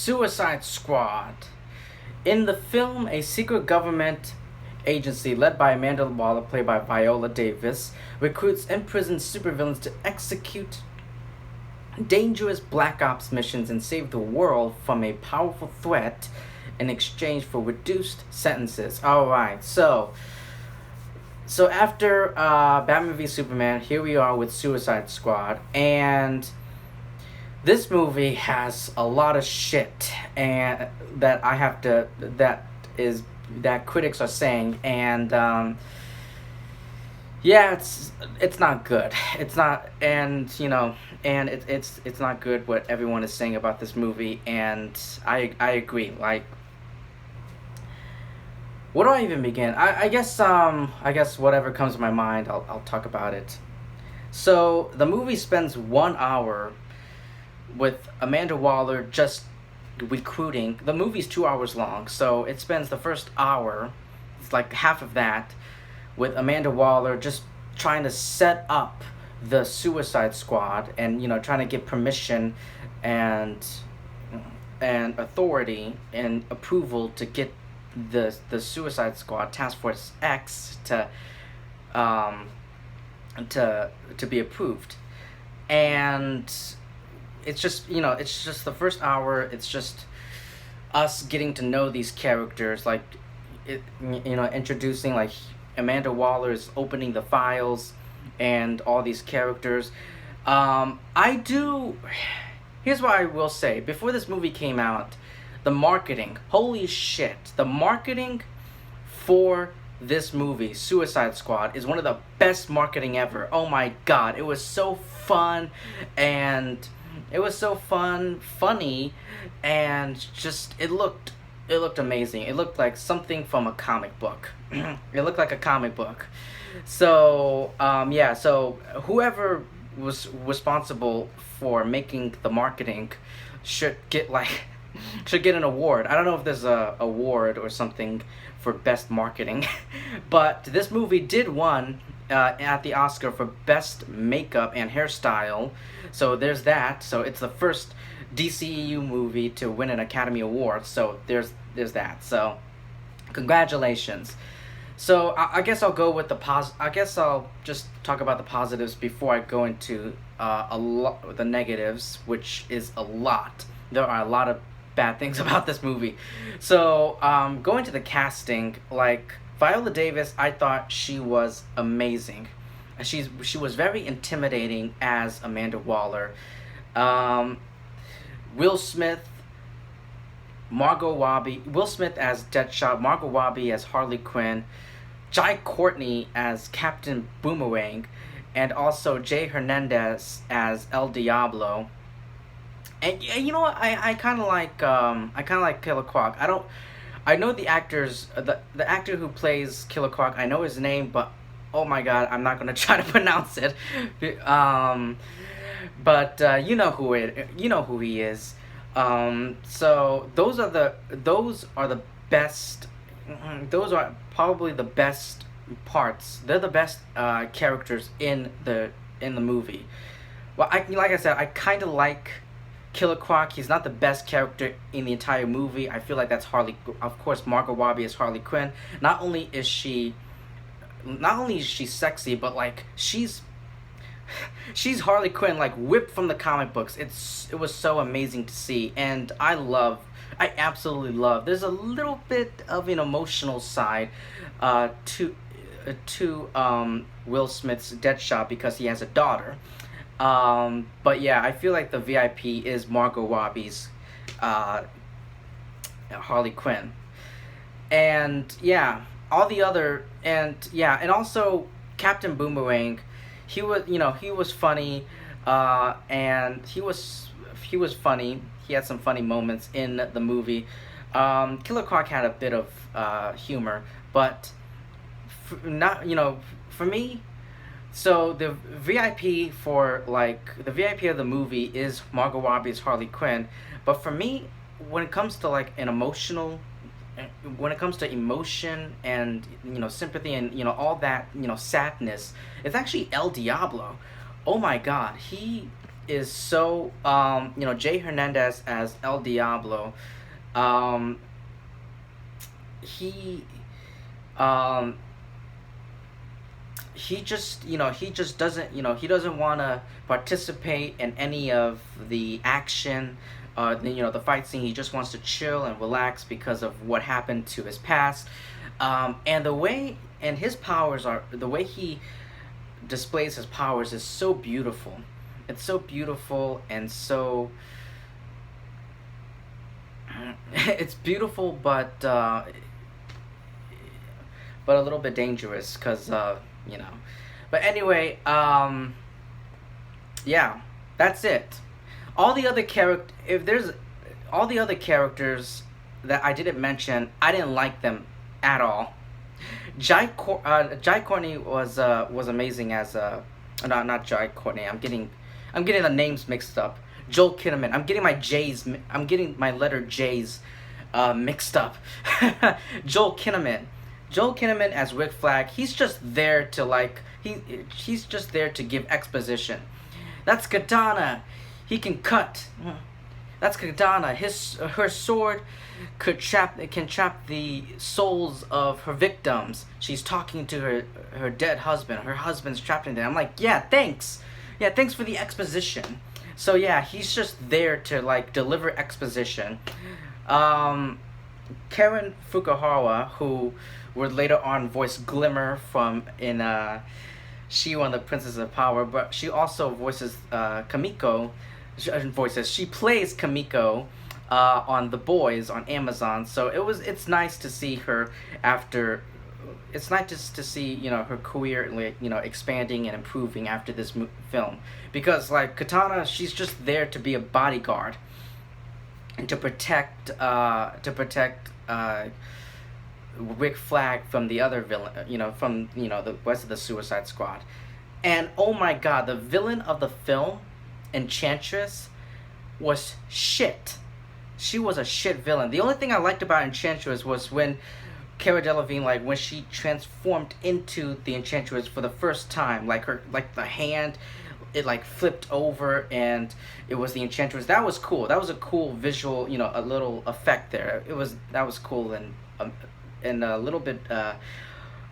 Suicide Squad. In the film, a secret government agency led by Amanda Waller, played by Viola Davis, recruits imprisoned supervillains to execute dangerous Black Ops missions and save the world from a powerful threat in exchange for reduced sentences. Alright, so after Batman v Superman, here we are with Suicide Squad, and this movie has a lot of shit and that critics are saying, and yeah, it's not good. It's not, and it's not good what everyone is saying about this movie, and I agree. Like, where do I even begin? I guess whatever comes to my mind, I'll talk about it. So the movie spends 1 hour with Amanda Waller just recruiting. The movie's 2 hours long, so it spends the first hour, it's like half of that, with Amanda Waller just trying to set up the Suicide Squad, and trying to get permission and authority and approval to get the Suicide Squad Task Force X to be approved. And it's just the first hour, it's just us getting to know these characters, like introducing, like, Amanda Waller is opening the files and all these characters. Here's what I will say. Before this movie came out, the marketing, holy shit, the marketing for this movie, Suicide Squad, is one of the best marketing ever. Oh my god, it was so fun, and it was so funny, and just it looked amazing. It looked like something from a comic book. It looked like a comic book. So so whoever was responsible for making the marketing should get an award. I don't know if there's a award or something for best marketing, but this movie did won at the Oscar for best makeup and hairstyle. So there's that. So it's the first DCEU movie to win an Academy Award. So there's that. So congratulations. So I guess I'll go with I guess I'll just talk about the positives before I go into the negatives, which is a lot. There are a lot of bad things about this movie. So going to the casting, like Viola Davis, I thought she was amazing. She was very intimidating as Amanda Waller. Will Smith as Deadshot, Margot Robbie as Harley Quinn, Jai Courtney as Captain Boomerang, and also Jay Hernandez as El Diablo. And you know what? I kind of like Killer Croc. I know the actors, the actor who plays Killer Croc. I know his name, but oh my god, I'm not gonna try to pronounce it. But you know who he is. So those are the best. Those are probably the best parts. They're the best characters in the movie. Well, like I said, I kind of like Killer Croc. He's not the best character in the entire movie. I feel like that's Harley. Of course, Margot Robbie is Harley Quinn. Not only is she sexy, but like she's Harley Quinn, like whipped from the comic books. It was so amazing to see, and I absolutely love. There's a little bit of an emotional side to Will Smith's Deadshot because he has a daughter. But yeah, I feel like the VIP is Margot Robbie's Harley Quinn, and and also Captain Boomerang. He was funny, and he was funny. He had some funny moments in the movie. Killer Croc had a bit of humor, but for me. So the VIP of the movie is Margot Robbie's Harley Quinn, but for me, when it comes to emotion and sympathy and all that sadness, it's actually El Diablo. Oh my god, is so Jay Hernandez as El Diablo. Um, he um, he just he just doesn't he doesn't want to participate in any of the action, the fight scene. He just wants to chill and relax because of what happened to his past, and his powers are the way he displays his powers is so beautiful. It's so beautiful and so it's beautiful, but a little bit dangerous because you know. But anyway, yeah, that's it. All the other character, if there's all the other characters that I didn't mention, I didn't like them at all. Jai Courtney was amazing as not Jai Courtney. I'm getting the names mixed up. Joel Kinnaman. I'm getting my letter J's mixed up. Joel Kinnaman. Joel Kinnaman as Rick Flag. He's just there to he's just there to give exposition. That's Katana. He can cut. That's Katana. Her sword can trap the souls of her victims. She's talking to her dead husband. Her husband's trapped in there. I'm like, yeah, thanks. Yeah, thanks for the exposition. So yeah, he's just there to deliver exposition. Karen Fukuhara, who would later on voice Glimmer she won the Princess of Power, but she also voices Kamiko. She plays Kamiko on The Boys on Amazon. So it's nice to see her after. It's nice just to see her career expanding and improving after this film, because Katana, she's just there to be a bodyguard and to protect Rick Flag from the other villain, from the rest of the Suicide Squad. And oh my god, the villain of the film, Enchantress, was shit. She was a shit villain. The only thing I liked about Enchantress was when Cara Delevingne, when she transformed into the Enchantress for the first time, the hand, it flipped over and it was the Enchantress. That was cool. That was a cool visual, a little effect there. That was cool and a little bit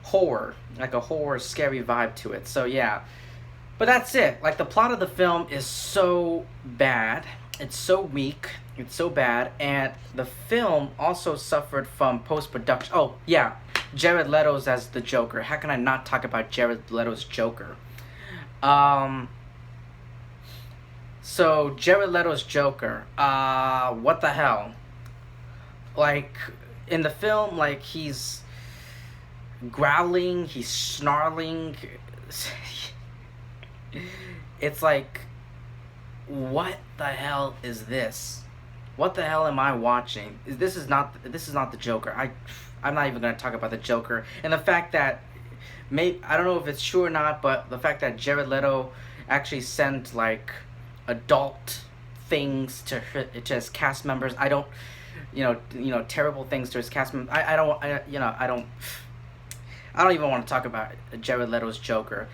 horror, a horror scary vibe to it. So yeah. But that's it. The plot of the film is so bad. It's so weak. It's so bad. And the film also suffered from post-production. Oh, yeah. Jared Leto's as the Joker. How can I not talk about Jared Leto's Joker? So, Jared Leto's Joker. What the hell? In the film, he's growling. He's snarling. It's what the hell is this? What the hell am I watching? This is not the Joker. I'm not even gonna talk about the Joker and the fact that I don't know if it's true or not, but the fact that Jared Leto actually sent adult things to his cast members. I don't, terrible things to his cast members. I don't even want to talk about Jared Leto's Joker.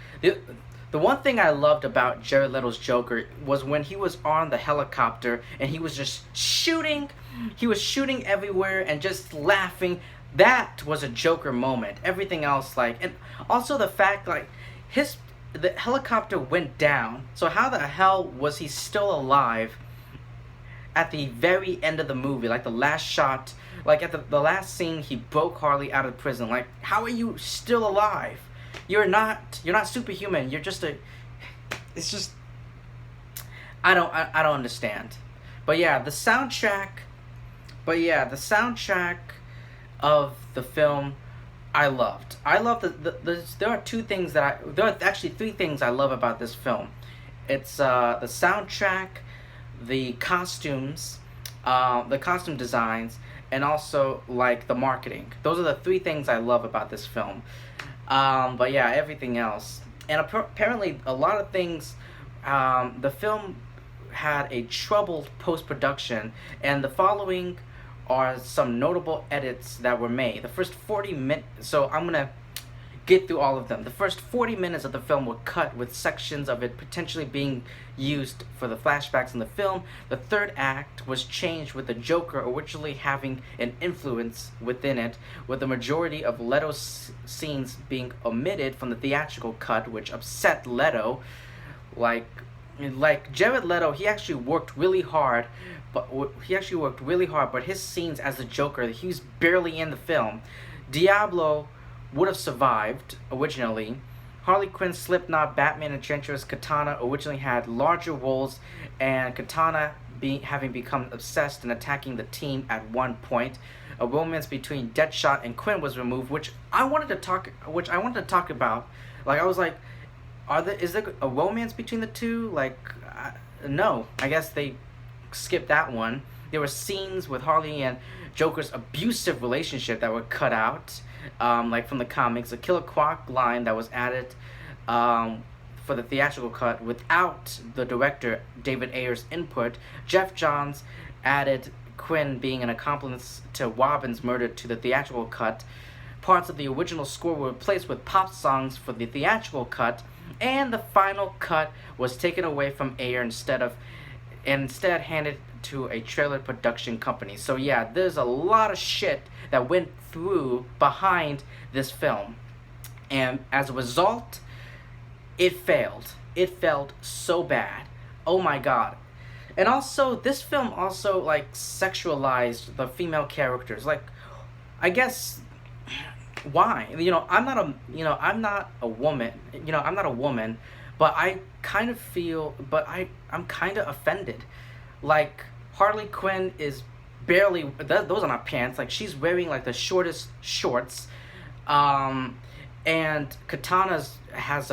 The one thing I loved about Jared Leto's Joker was when he was on the helicopter and he was just shooting. He was shooting everywhere and just laughing. That was a Joker moment. Everything else, and also the fact, the helicopter went down. So how the hell was he still alive at the very end of the movie? The last shot, at the last scene, he broke Harley out of prison. How are you still alive? You're not superhuman. You're just it's just, I don't understand. But yeah, the soundtrack of the film I loved. There are actually three things I love about this film. It's the soundtrack, the costumes, the costume designs, and also the marketing. Those are the three things I love about this film. But yeah, everything else. And apparently a lot of things, the film had a troubled post-production, and the following are some notable edits that were made. The first 40 minutes, so I'm gonna get through all of them. The first 40 minutes of the film were cut with sections of it potentially being used for the flashbacks in the film. The third act was changed with the Joker originally having an influence within it, with the majority of Leto's scenes being omitted from the theatrical cut, which upset Leto. Like Jared Leto, he actually worked really hard, but his scenes as the Joker, he was barely in the film. Diablo would have survived originally. Harley Quinn, Slipknot, Batman, and Enchantress Katana originally had larger roles, and Katana having become obsessed and attacking the team at one point. A romance between Deadshot and Quinn was removed, which I wanted to talk about. Like, I was like, is there a romance between the two? Like, no. I guess they skipped that one. There were scenes with Harley and Joker's abusive relationship that were cut out, like from the comics. A Killer Croc line that was added for the theatrical cut without the director David Ayer's input. Jeff Johns added Quinn being an accomplice to Robin's murder to the theatrical cut. Parts of the original score were replaced with pop songs for the theatrical cut, and the final cut was taken away from Ayer instead handed to a trailer production company. So yeah, there's a lot of shit that went through behind this film, and as a result, it failed. It failed so bad. Oh my god. And also, this film also like sexualized the female characters. Like, I guess, why? I'm not a woman. I'm not a woman, but I kind of feel, I'm kind of offended. Like, Harley Quinn is barely, those are not pants, like, she's wearing, like, the shortest shorts, and Katana's has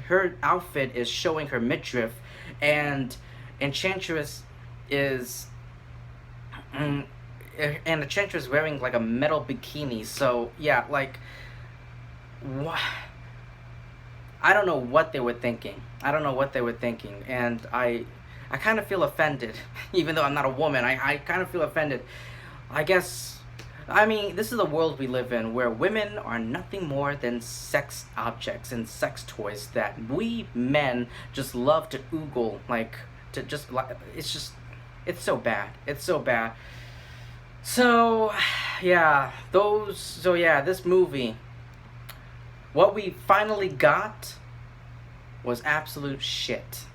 her outfit is showing her midriff, and Enchantress is, wearing, like, a metal bikini. So, yeah, like, I don't know what they were thinking. And I kind of feel offended, even though I'm not a woman. I kind of feel offended. This is the world we live in, where women are nothing more than sex objects and sex toys that we men just love to oogle, it's so bad. So, yeah, this movie, what we finally got was absolute shit.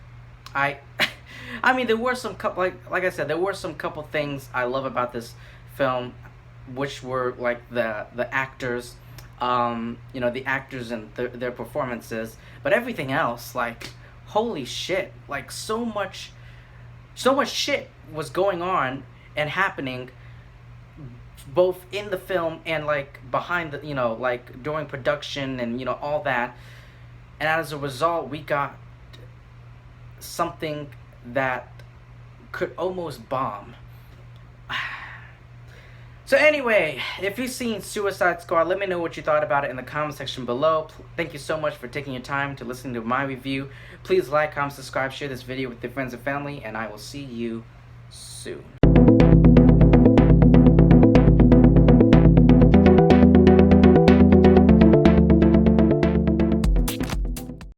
There were some couple, like I said, there were some couple things I love about this film, which were like the actors, the actors and their performances. But everything else, like, holy shit, like so much shit was going on and happening, both in the film and like behind the, like during production and all that. And as a result, we got something that could almost bomb. So anyway, if you've seen Suicide Squad, let me know what you thought about it in the comment section below. Thank you so much for taking your time to listen to my review. Please like, comment, subscribe, share this video with your friends and family, and I will see you soon.